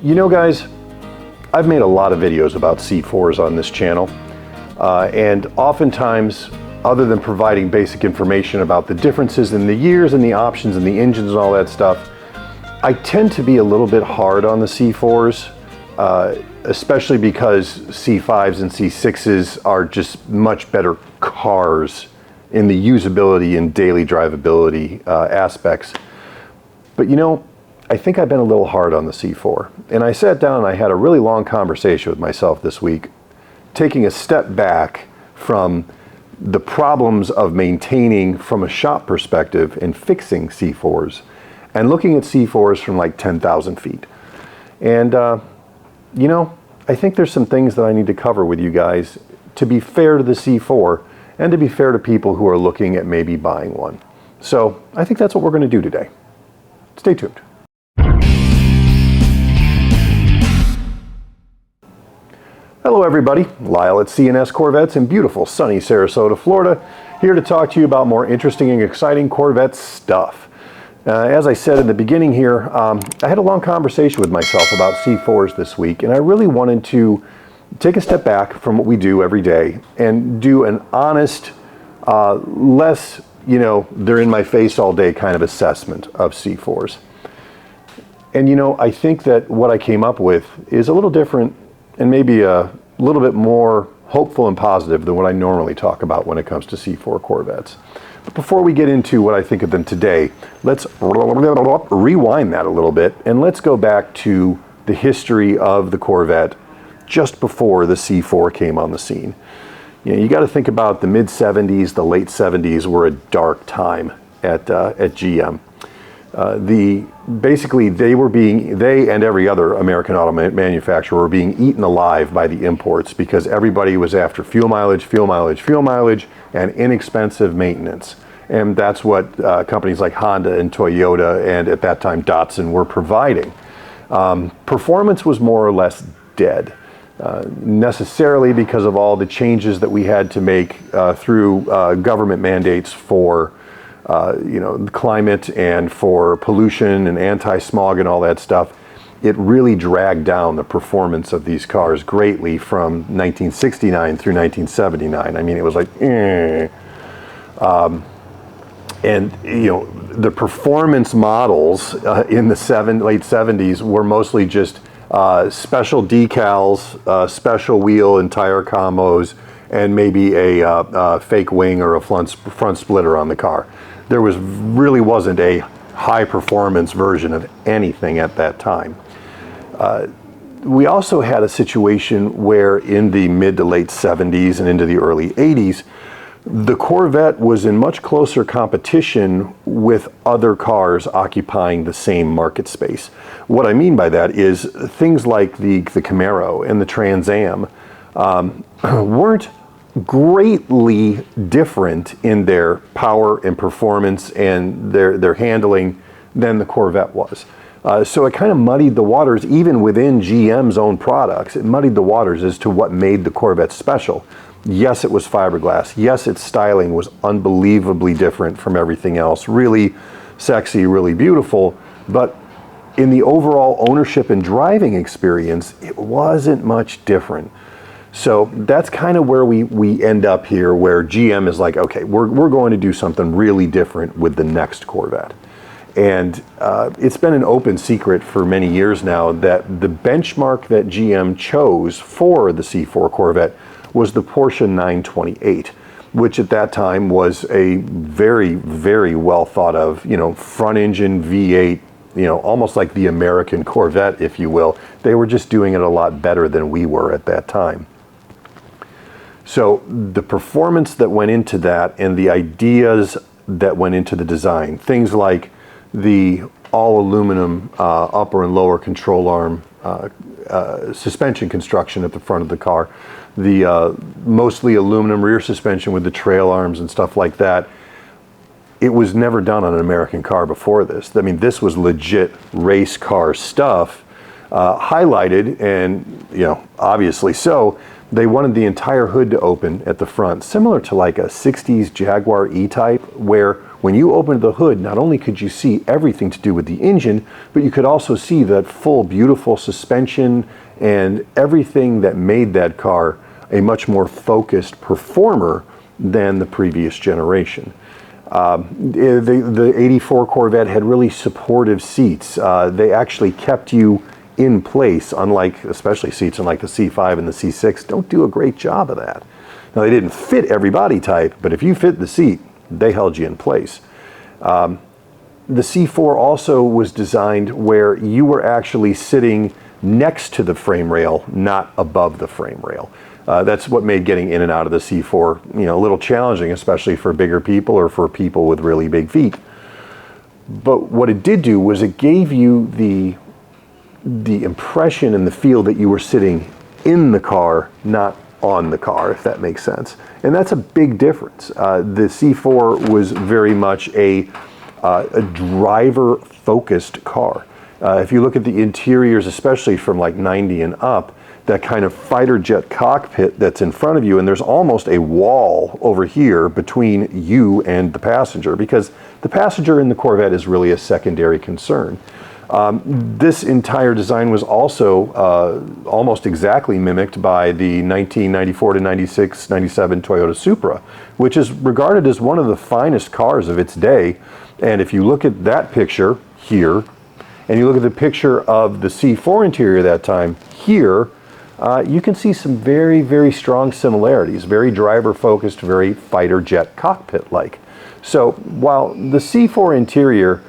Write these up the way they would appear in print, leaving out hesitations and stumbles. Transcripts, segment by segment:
You know, guys, I've made a lot of videos about C4s on this channel, and oftentimes, other than providing basic information about the differences in the years and the options and the engines and all that stuff, I tend to be a little bit hard on the C4s, especially because C5s and C6s are just much better cars in the usability and daily drivability aspects. But you know, I think I've been a little hard on the C4. And I sat down and I had a really long conversation with myself this week, taking a step back from the problems of maintaining from a shop perspective and fixing C4s, and looking at C4s from like 10,000 feet. And you know, I think there's some things that I need to cover with you guys to be fair to the C4 and to be fair to people who are looking at maybe buying one. So I think that's what we're going to do today. Stay tuned. Hello everybody, Lyle at C4 Corvettes in beautiful sunny Sarasota, Florida, here to talk to you about more interesting and exciting Corvette stuff. As I said in the beginning here, I had a long conversation with myself about C4s this week, and I really wanted to take a step back from what we do every day and do an honest, less, you know, they're in my face all day kind of assessment of C4s. And you know, I think that what I came up with is a little different and maybe a little bit more hopeful and positive than what I normally talk about when it comes to C4 Corvettes. But before we get into what I think of them today, let's rewind that a little bit and let's go back to the history of the Corvette just before the C4 came on the scene. You know, you got to think about the mid-70s, the late 70s were a dark time at GM. Basically they and every other American auto manufacturer were being eaten alive by the imports because everybody was after fuel mileage, and inexpensive maintenance. And that's what companies like Honda and Toyota and at that time Datsun were providing. Performance was more or less dead, necessarily because of all the changes that we had to make through government mandates for you know, climate and for pollution and anti-smog and all that stuff. It really dragged down the performance of these cars greatly from 1969 through 1979. I mean, it was like, and you know, the performance models in the late 70s were mostly just special decals, special wheel and tire combos, and maybe a fake wing or a front splitter on the car. There really wasn't a high performance version of anything at that time. We also had a situation where in the mid to late 70s and into the early 80s, the Corvette was in much closer competition with other cars occupying the same market space. What I mean by that is things like the Camaro and the Trans Am weren't greatly different in their power and performance and their handling than the Corvette was. So it kind of muddied the waters even within GM's own products. It muddied the waters as to what made the Corvette special. Yes, it was fiberglass. Yes, its styling was unbelievably different from everything else. Really sexy, really beautiful. But in the overall ownership and driving experience, it wasn't much different. So that's kind of where we end up here, where GM is like, okay, we're going to do something really different with the next Corvette. And it's been an open secret for many years now that the benchmark that GM chose for the C4 Corvette was the Porsche 928, which at that time was a very, very well thought of, you know, front engine V8, you know, almost like the American Corvette, if you will. They were just doing it a lot better than we were at that time. So the performance that went into that and the ideas that went into the design, things like the all aluminum upper and lower control arm suspension construction at the front of the car, the mostly aluminum rear suspension with the trail arms and stuff like that, it was never done on an American car before this. I mean, this was legit race car stuff, highlighted, and you know, obviously so. They wanted the entire hood to open at the front, similar to like a 60s Jaguar E-Type, where when you opened the hood, not only could you see everything to do with the engine, but you could also see that full, beautiful suspension and everything that made that car a much more focused performer than the previous generation. The 84 Corvette had really supportive seats. They actually kept you in place, unlike, especially seats unlike the C5 and the C6 don't do a great job of that. Now, they didn't fit every body type, but if you fit the seat, they held you in place. The C4 also was designed where you were actually sitting next to the frame rail, not above the frame rail. That's what made getting in and out of the C4, a little challenging, especially for bigger people or for people with really big feet. But what it did do was it gave you the impression and the feel that you were sitting in the car, not on the car, if that makes sense. And that's a big difference. The C4 was very much a driver-focused car. If you look at the interiors, especially from like 90 and up, that kind of fighter jet cockpit that's in front of you, and there's almost a wall over here between you and the passenger, because the passenger in the Corvette is really a secondary concern. This entire design was also almost exactly mimicked by the 1994 to 96, 97 Toyota Supra, which is regarded as one of the finest cars of its day. And if you look at that picture here, and you look at the picture of the C4 interior that time here, you can see some very, very strong similarities, very driver-focused, very fighter jet cockpit-like. So while the C4 interior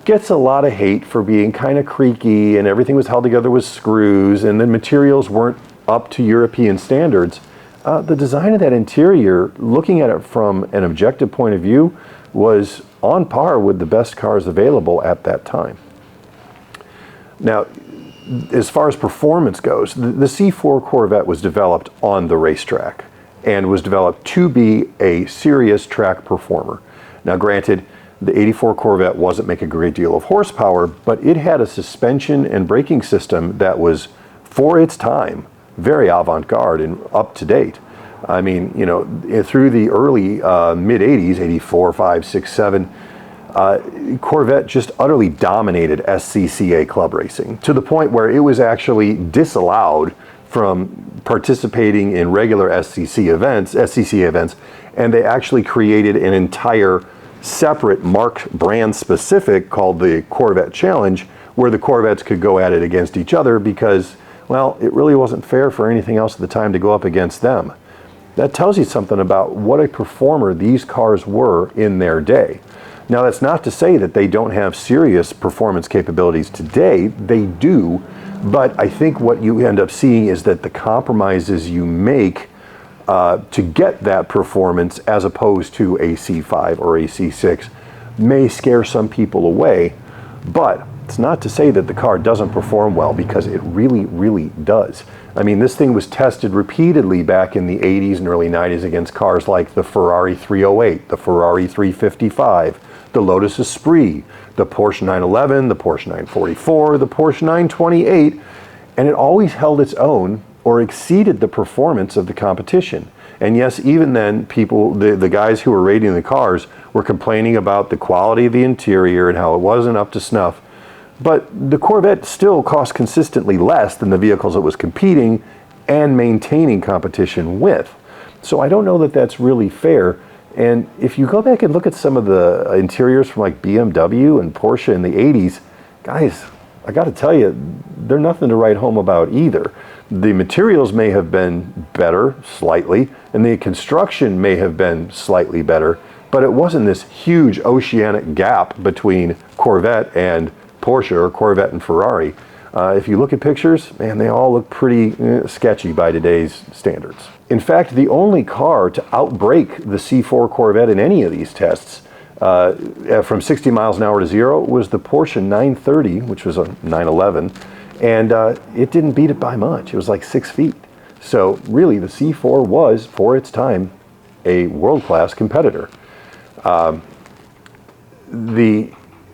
gets a lot of hate for being kind of creaky and everything was held together with screws and the materials weren't up to European standards, the design of that interior, looking at it from an objective point of view, was on par with the best cars available at that time. Now, as far as performance goes, the C4 Corvette was developed on the racetrack and was developed to be a serious track performer. Now, granted, the 84 Corvette wasn't making a great deal of horsepower, but it had a suspension and braking system that was, for its time, very avant-garde and up-to-date. I mean, through the early mid-80s, 84, 5, 6, 7, Corvette just utterly dominated SCCA club racing to the point where it was actually disallowed from participating in regular SCCA events, and they actually created an entire separate marked brand specific called the Corvette Challenge, where the Corvettes could go at it against each other because, well, it really wasn't fair for anything else at the time to go up against them. That tells you something about what a performer these cars were in their day. Now, that's not to say that they don't have serious performance capabilities today. They do, but I think what you end up seeing is that the compromises you make to get that performance as opposed to a C5 or a C6 may scare some people away, but it's not to say that the car doesn't perform well, because it really, really does. I mean, this thing was tested repeatedly back in the 80s and early 90s against cars like the Ferrari 308, the Ferrari 355, the Lotus Esprit, the Porsche 911, the Porsche 944, the Porsche 928, and it always held its own or exceeded the performance of the competition. And yes, even then, the guys who were rating the cars were complaining about the quality of the interior and how it wasn't up to snuff. But the Corvette still cost consistently less than the vehicles it was competing and maintaining competition with. So I don't know that that's really fair. And if you go back and look at some of the interiors from like BMW and Porsche in the 80s, guys, I got to tell you, they're nothing to write home about either. The materials may have been better, slightly, and the construction may have been slightly better, but it wasn't this huge oceanic gap between Corvette and Porsche or Corvette and Ferrari. If you look at pictures, man, they all look pretty sketchy by today's standards. In fact, the only car to outbrake the C4 Corvette in any of these tests from 60 miles an hour to zero was the Porsche 930, which was a 911, and it didn't beat it by much. It was like 6 feet. So really, the C4 was, for its time, a world-class competitor. The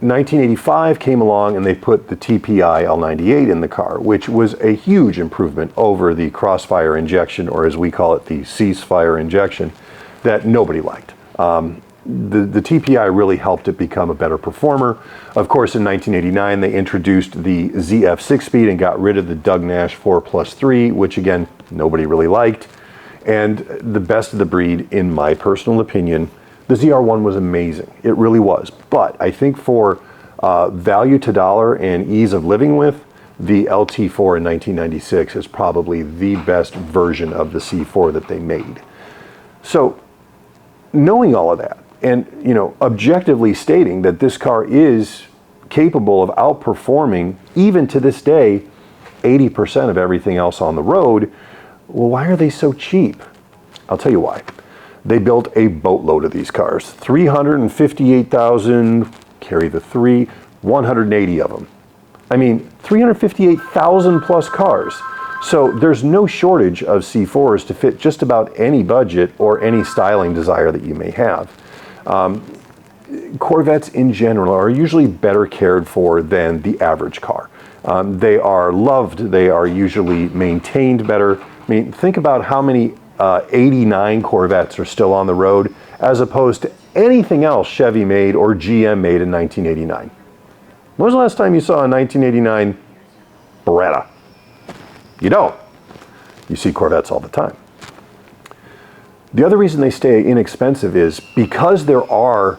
1985 came along and they put the TPI L98 in the car, which was a huge improvement over the crossfire injection, or as we call it, the ceasefire injection, that nobody liked. the TPI really helped it become a better performer. Of course, in 1989, they introduced the ZF 6-speed and got rid of the Doug Nash 4+3, which again, nobody really liked. And the best of the breed, in my personal opinion, the ZR1 was amazing. It really was. But I think for value to dollar and ease of living with, the LT4 in 1996 is probably the best version of the C4 that they made. So, knowing all of that, and objectively stating that this car is capable of outperforming, even to this day, 80% of everything else on the road, well, why are they so cheap? I'll tell you why. They built a boatload of these cars. 358,000, carry the 3, 180 of them. I mean, 358,000 plus cars. So there's no shortage of C4s to fit just about any budget or any styling desire that you may have. Corvettes in general are usually better cared for than the average car. They are loved, they are usually maintained better. I mean, think about how many 89 Corvettes are still on the road as opposed to anything else Chevy made or GM made in 1989. When was the last time you saw a 1989 Beretta? You don't. You see Corvettes all the time. The other reason they stay inexpensive is because there are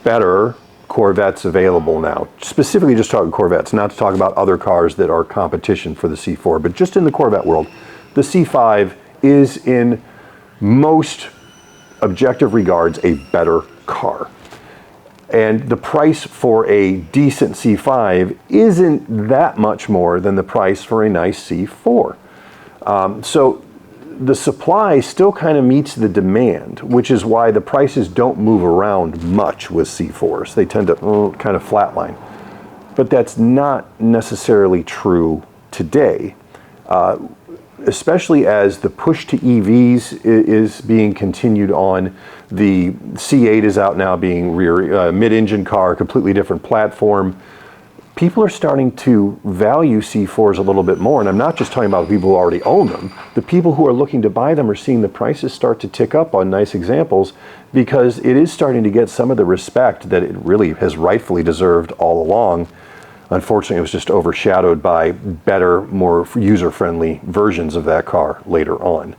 better Corvettes available now. Specifically just talking Corvettes, not to talk about other cars that are competition for the C4, but just in the Corvette world, the C5 is in most objective regards a better car. And the price for a decent C5 isn't that much more than the price for a nice C4. So the supply still kind of meets the demand, which is why the prices don't move around much with C4s. They tend to kind of flatline. But that's not necessarily true today, especially as the push to EVs is being continued on. The C8 is out now being mid-engine car, completely different platform. People are starting to value C4s a little bit more, and I'm not just talking about people who already own them. The people who are looking to buy them are seeing the prices start to tick up on nice examples because it is starting to get some of the respect that it really has rightfully deserved all along. Unfortunately, it was just overshadowed by better, more user-friendly versions of that car later on.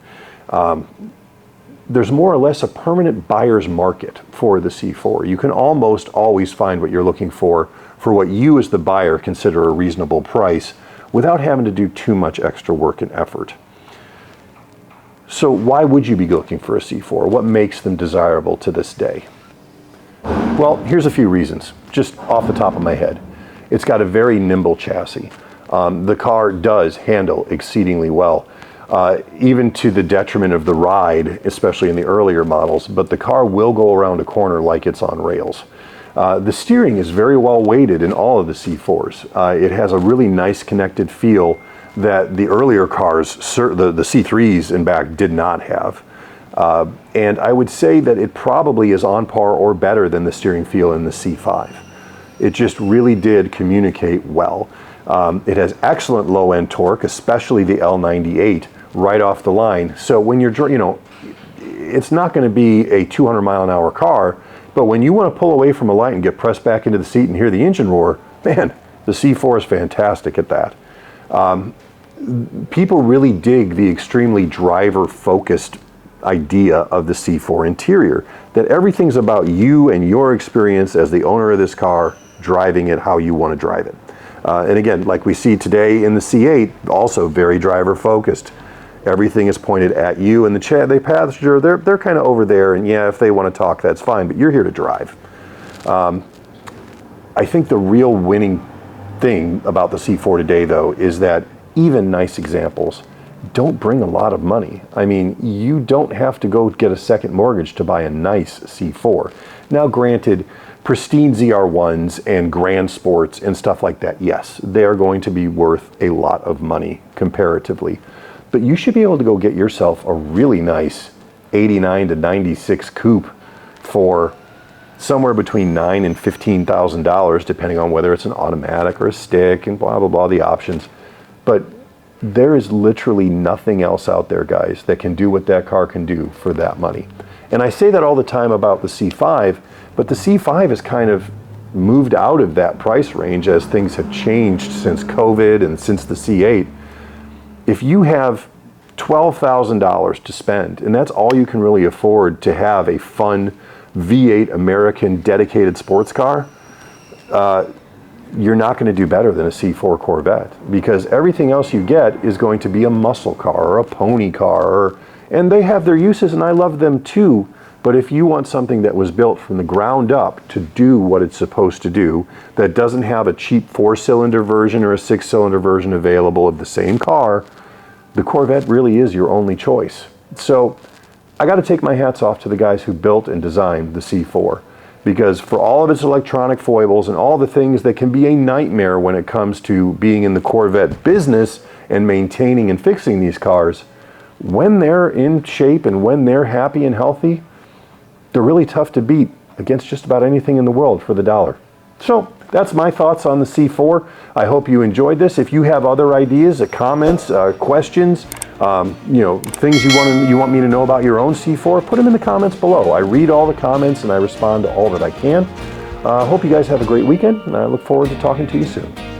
There's more or less a permanent buyer's market for the C4. You can almost always find what you're looking for what you as the buyer consider a reasonable price without having to do too much extra work and effort. So why would you be looking for a C4? What makes them desirable to this day? Well, here's a few reasons, just off the top of my head. It's got a very nimble chassis. The car does handle exceedingly well. Even to the detriment of the ride, especially in the earlier models, but the car will go around a corner like it's on rails. The steering is very well weighted in all of the C4s. It has a really nice connected feel that the earlier cars, the C3s in back, did not have. And I would say that it probably is on par or better than the steering feel in the C5. It just really did communicate well. It has excellent low-end torque, especially the L98, right off the line. So when you're, it's not going to be a 200-mile-an-hour car, but when you want to pull away from a light and get pressed back into the seat and hear the engine roar, man, the C4 is fantastic at that. People really dig the extremely driver-focused idea of the C4 interior, that everything's about you and your experience as the owner of this car, driving it how you want to drive it. And again, like we see today in the C8, also very driver-focused. Everything is pointed at you, and the passenger, they're kind of over there, and yeah, if they want to talk, that's fine, but you're here to drive. I think the real winning thing about the C4 today, though, is that even nice examples don't bring a lot of money. I mean, you don't have to go get a second mortgage to buy a nice C4. Now, granted, pristine ZR1s and Grand Sports and stuff like that, yes, they are going to be worth a lot of money comparatively. But you should be able to go get yourself a really nice 89 to 96 coupe for somewhere between $9,000 and $15,000, depending on whether it's an automatic or a stick and blah, blah, blah, the options. But there is literally nothing else out there, guys, that can do what that car can do for that money. And I say that all the time about the C5, but the C5 has kind of moved out of that price range as things have changed since COVID and since the C8. If you have $12,000 to spend, and that's all you can really afford to have a fun V8 American dedicated sports car, you're not going to do better than a C4 Corvette, because everything else you get is going to be a muscle car or a pony car, and they have their uses and I love them too. But if you want something that was built from the ground up to do what it's supposed to do, that doesn't have a cheap 4-cylinder version or a 6-cylinder version available of the same car, the Corvette really is your only choice. So I got to take my hats off to the guys who built and designed the C4. Because for all of its electronic foibles and all the things that can be a nightmare when it comes to being in the Corvette business and maintaining and fixing these cars, when they're in shape and when they're happy and healthy, they're really tough to beat against just about anything in the world for the dollar. So that's my thoughts on the C4. I hope you enjoyed this. If you have other ideas, comments, questions, things you want me to know about your own C4, put them in the comments below. I read all the comments and I respond to all that I can. Hope you guys have a great weekend, and I look forward to talking to you soon.